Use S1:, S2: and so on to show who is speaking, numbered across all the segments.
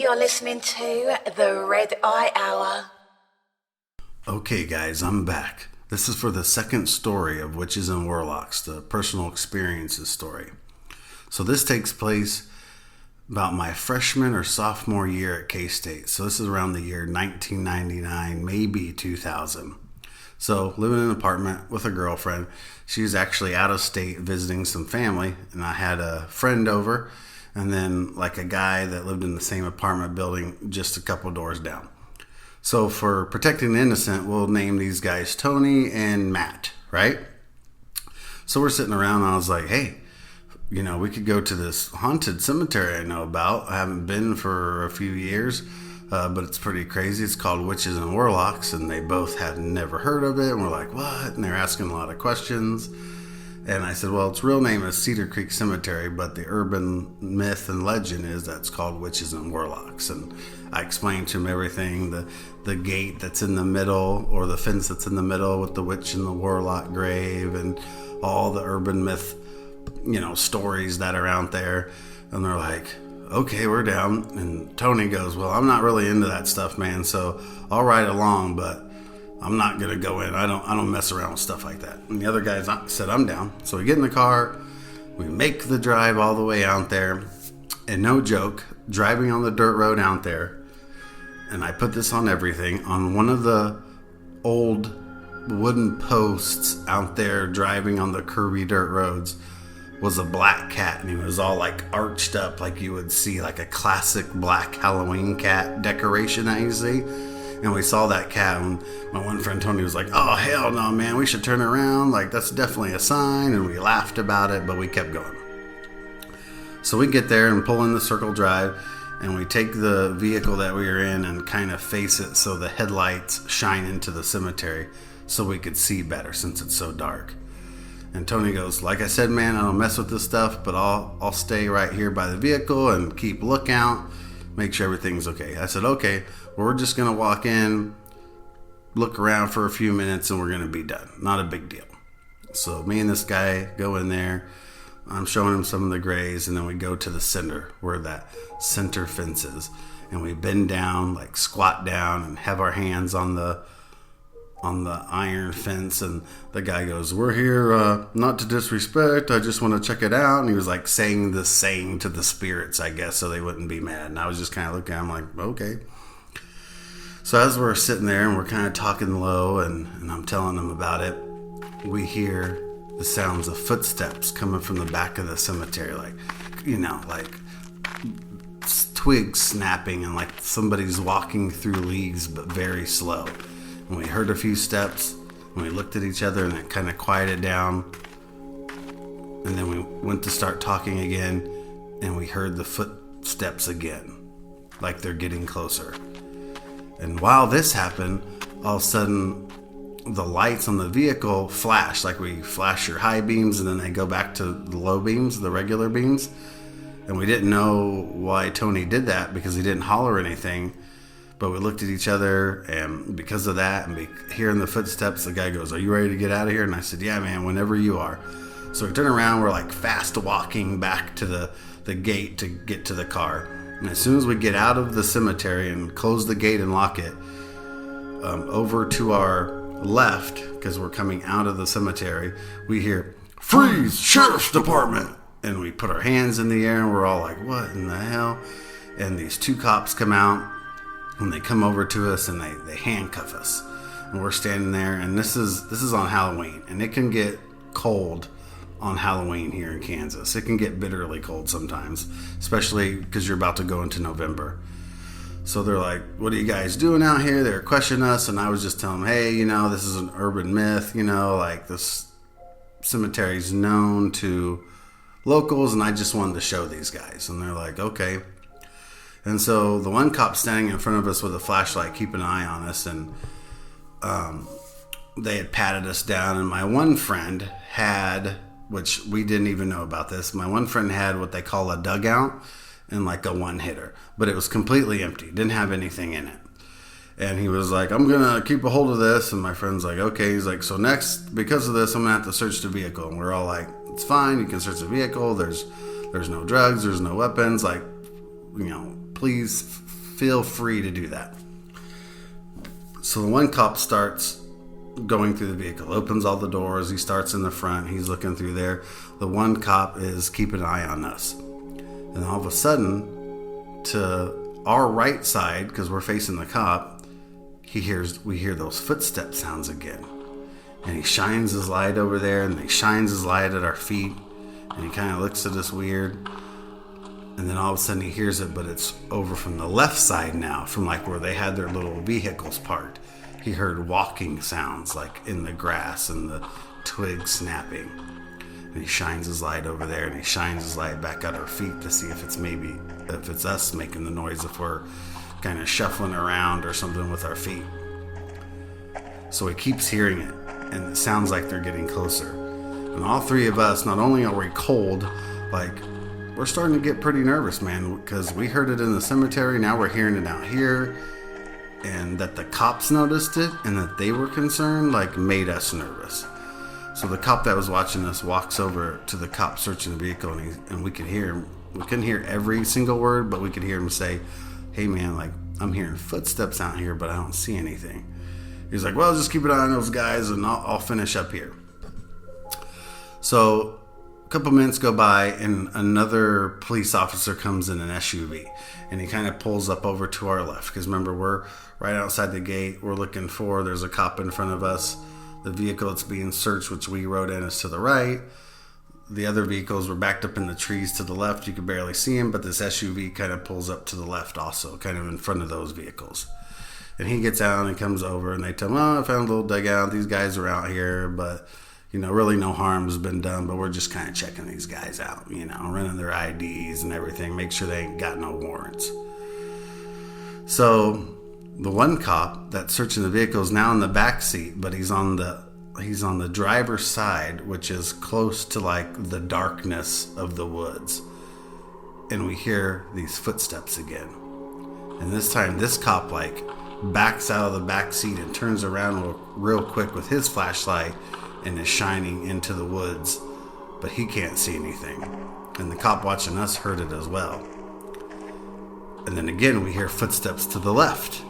S1: You're listening to the Red Eye Hour.
S2: Okay, guys, I'm back. This is for the second story of Witches and Warlocks, the personal experiences story. So this takes place about my freshman or sophomore year at K-State. So this is around the year 1999, maybe 2000. So living in an apartment with a girlfriend. She was actually out of state visiting some family, and I had a friend over, and then like a guy that lived in the same apartment building just a couple doors down. So for protecting the innocent, we'll name these guys Tony and Matt, right? So we're sitting around, and I was like, hey, we could go to this haunted cemetery I know about. I haven't been for a few years, but it's pretty crazy. It's called Witches and Warlocks, and they both had never heard of it. And we're like, what? And they're asking a lot of questions. And I said, well, its real name is Cedar Creek Cemetery, but the urban myth and legend is that it's called Witches and Warlocks. And I explained to him everything, the gate that's in the middle, or the fence that's in the middle with the witch and the warlock grave, and all the urban myth stories that are out there. And they're like, okay, we're down. And Tony goes, well, I'm not really into that stuff, man, so I'll ride along, but I'm not gonna go in. I don't mess around with stuff like that. And the other guys said, I'm down. So we get in the car, we make the drive all the way out there, and no joke, driving on the dirt road out there, and I put this on everything, on one of the old wooden posts out there driving on the curvy dirt roads was a black cat, and he was all like arched up like you would see like a classic black Halloween cat decoration that you see. And we saw that cat, and my one friend Tony was like, oh hell no, man, we should turn around, like that's definitely a sign. And we laughed about it, but we kept going. So we get there and pull in the circle drive, and we take the vehicle that we were in and kind of face it so the headlights shine into the cemetery so we could see better since it's so dark. And Tony goes, like I said, man, I don't mess with this stuff, but I'll stay right here by the vehicle and keep lookout, make sure everything's okay. I said, okay, well, we're just going to walk in, look around for a few minutes, and we're going to be done. Not a big deal. So me and this guy go in there. I'm showing him some of the graves, and then we go to the center where that center fence is. And we bend down, like squat down, and have our hands on the iron fence. And the guy goes, we're here not to disrespect, I just want to check it out. And he was like saying this saying to the spirits, I guess, so they wouldn't be mad. And I was just kind of looking at him like, okay. So as we're sitting there and we're kind of talking low, and I'm telling him about it, we hear the sounds of footsteps coming from the back of the cemetery, like twigs snapping, and like somebody's walking through leaves but very slow. And we heard a few steps, and we looked at each other, and it kind of quieted down. And then we went to start talking again, and we heard the footsteps again, like they're getting closer. And while this happened, all of a sudden, the lights on the vehicle flash, like we flash your high beams, and then they go back to the low beams, the regular beams. And we didn't know why Tony did that, because he didn't holler or anything. But we looked at each other, and because of that, and hearing the footsteps, the guy goes, are you ready to get out of here? And I said, yeah, man, whenever you are. So we turn around, we're like fast walking back to the gate to get to the car. And as soon as we get out of the cemetery and close the gate and lock it, over to our left, because we're coming out of the cemetery, we hear, freeze, sheriff's department. And we put our hands in the air, and we're all like, what in the hell? And these two cops come out, and they come over to us, and they handcuff us. And we're standing there, and this is on Halloween, and it can get cold on Halloween here in Kansas. It can get bitterly cold sometimes, especially because you're about to go into November. So they're like, what are you guys doing out here? They're questioning us, and I was just telling them, hey, this is an urban myth, like this cemetery's known to locals, and I just wanted to show these guys. And they're like, okay. And so the one cop standing in front of us with a flashlight, keeping an eye on us, and they had patted us down. And my one friend had, which we didn't even know about this, my one friend had what they call a dugout and like a one hitter, but it was completely empty, didn't have anything in it. And he was like, I'm gonna keep a hold of this. And my friend's like, okay. He's like, so next, because of this, I'm gonna have to search the vehicle. And we're all like, it's fine, you can search the vehicle, there's no drugs, there's no weapons, like, please feel free to do that. So the one cop starts going through the vehicle, opens all the doors. He starts in the front. He's looking through there. The one cop is keeping an eye on us. And all of a sudden, to our right side, because we're facing the cop, we hear those footstep sounds again. And he shines his light over there, and he shines his light at our feet. And he kind of looks at us weird. And then all of a sudden he hears it, but it's over from the left side now, from like where they had their little vehicles parked. He heard walking sounds like in the grass and the twigs snapping. And he shines his light over there, and he shines his light back at our feet to see if it's us making the noise, if we're kind of shuffling around or something with our feet. So he keeps hearing it, and it sounds like they're getting closer. And all three of us, not only are we cold, like, we're starting to get pretty nervous, man, because we heard it in the cemetery. Now we're hearing it out here. And that the cops noticed it and that they were concerned, like, made us nervous. So the cop that was watching us walks over to the cop searching the vehicle, and we could hear him. We couldn't hear every single word, but we could hear him say, "Hey, man, like, I'm hearing footsteps out here, but I don't see anything." He's like, "Well, just keep an eye on those guys, and I'll finish up here." So a couple minutes go by, and another police officer comes in an SUV, and he kind of pulls up over to our left, because remember, we're right outside the gate. We're looking for, there's a cop in front of us. The vehicle that's being searched, which we rode in, is to the right. The other vehicles were backed up in the trees to the left. You could barely see him, but this SUV kind of pulls up to the left also, kind of in front of those vehicles. And he gets out and comes over, and they tell him, "Oh, I found a little dugout. These guys are out here, but really no harm has been done, but we're just kind of checking these guys out, running their IDs and everything, make sure they ain't got no warrants." So the one cop that's searching the vehicle is now in the back seat, but he's on the driver's side, which is close to like the darkness of the woods. And we hear these footsteps again. And this time this cop like backs out of the back seat and turns around real quick with his flashlight and is shining into the woods, but he can't see anything. And the cop watching us heard it as well. And then again, we hear footsteps to the left.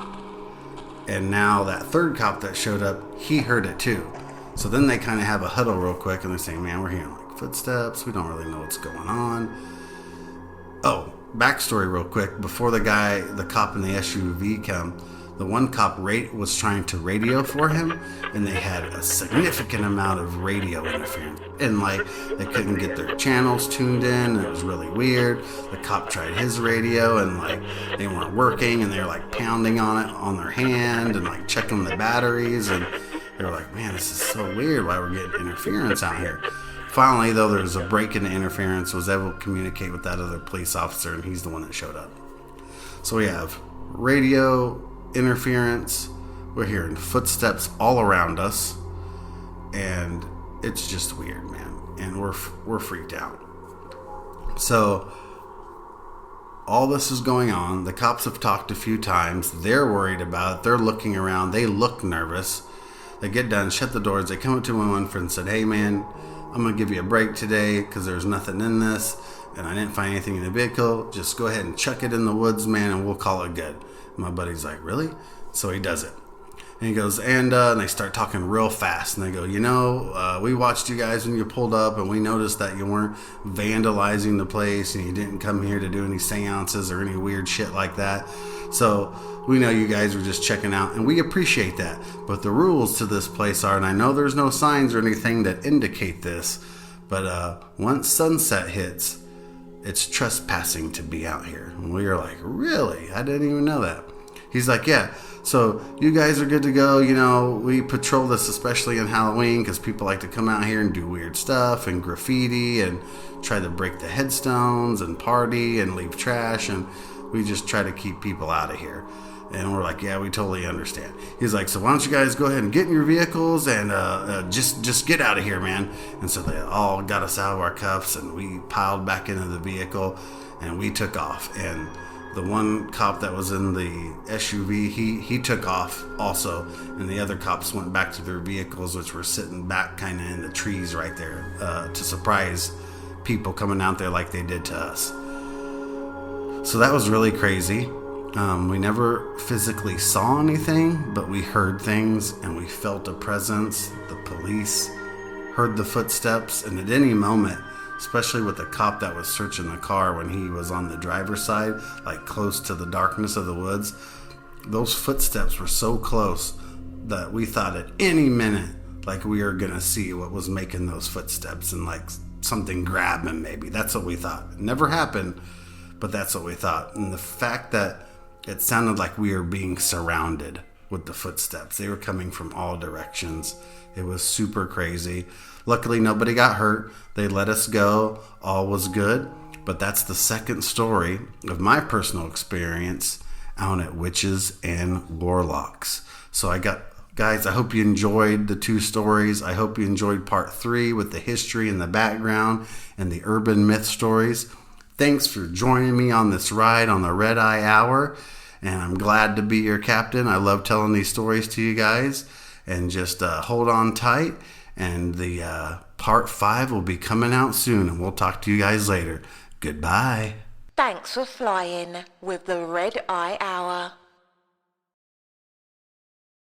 S2: And now that third cop that showed up, he heard it too. So then they kind of have a huddle real quick, and they're saying, "Man, we're hearing like footsteps. We don't really know what's going on." Oh, backstory real quick. Before the cop in the SUV come, the one cop was trying to radio for him, and they had a significant amount of radio interference. And like, they couldn't get their channels tuned in, and it was really weird. The cop tried his radio, and like, they weren't working, and they were like pounding on it on their hand, and like checking the batteries, and they were like, "Man, this is so weird, why we're getting interference out here." Finally, though, there was a break in the interference, was able to communicate with that other police officer, and he's the one that showed up. So we have radio interference, we're hearing footsteps all around us, and it's just weird, man, and we're freaked out. So all this is going on. The cops have talked a few times. They're worried about it. They're looking around. They look nervous. They get done, shut the doors. They come up to my one friend and said, "Hey, man, I'm going to give you a break today because there's nothing in this, and I didn't find anything in the vehicle. Just go ahead and chuck it in the woods, man, and we'll call it good." My buddy's like, "Really?" So he does it. And he goes, and they start talking real fast. And they go, "We watched you guys when you pulled up, and we noticed that you weren't vandalizing the place, and you didn't come here to do any seances or any weird shit like that. So we know you guys were just checking out, and we appreciate that. But the rules to this place are," and I know there's no signs or anything that indicate this, but once sunset hits, it's trespassing to be out here. And we are like, "Really? I didn't even know that." He's like, "Yeah, so you guys are good to go. We patrol this especially on Halloween because people like to come out here and do weird stuff and graffiti and try to break the headstones and party and leave trash, and we just try to keep people out of here." And we're like, "Yeah, we totally understand." He's like, "So why don't you guys go ahead and get in your vehicles and just get out of here, man." And so they all got us out of our cuffs, and we piled back into the vehicle, and we took off. And the one cop that was in the SUV, he took off also, and the other cops went back to their vehicles, which were sitting back kind of in the trees right there, to surprise people coming out there like they did to us. So that was really crazy. We never physically saw anything, but we heard things and we felt a presence. The police heard the footsteps, and at any moment, especially with the cop that was searching the car when he was on the driver's side, like close to the darkness of the woods, those footsteps were so close that we thought at any minute like we were gonna see what was making those footsteps and like something grab him maybe. That's what we thought. It never happened, but that's what we thought. And the fact that it sounded like we were being surrounded with the footsteps. They were coming from all directions. It was super crazy. Luckily, nobody got hurt. They let us go. All was good. But that's the second story of my personal experience out at Witches and Warlocks. So guys, I hope you enjoyed the two stories. I hope you enjoyed part 3 with the history and the background and the urban myth stories. Thanks for joining me on this ride on the Red Eye Hour, and I'm glad to be your captain. I love telling these stories to you guys, and just hold on tight, and the part 5 will be coming out soon, and we'll talk to you guys later. Goodbye.
S1: Thanks for flying with the Red Eye Hour.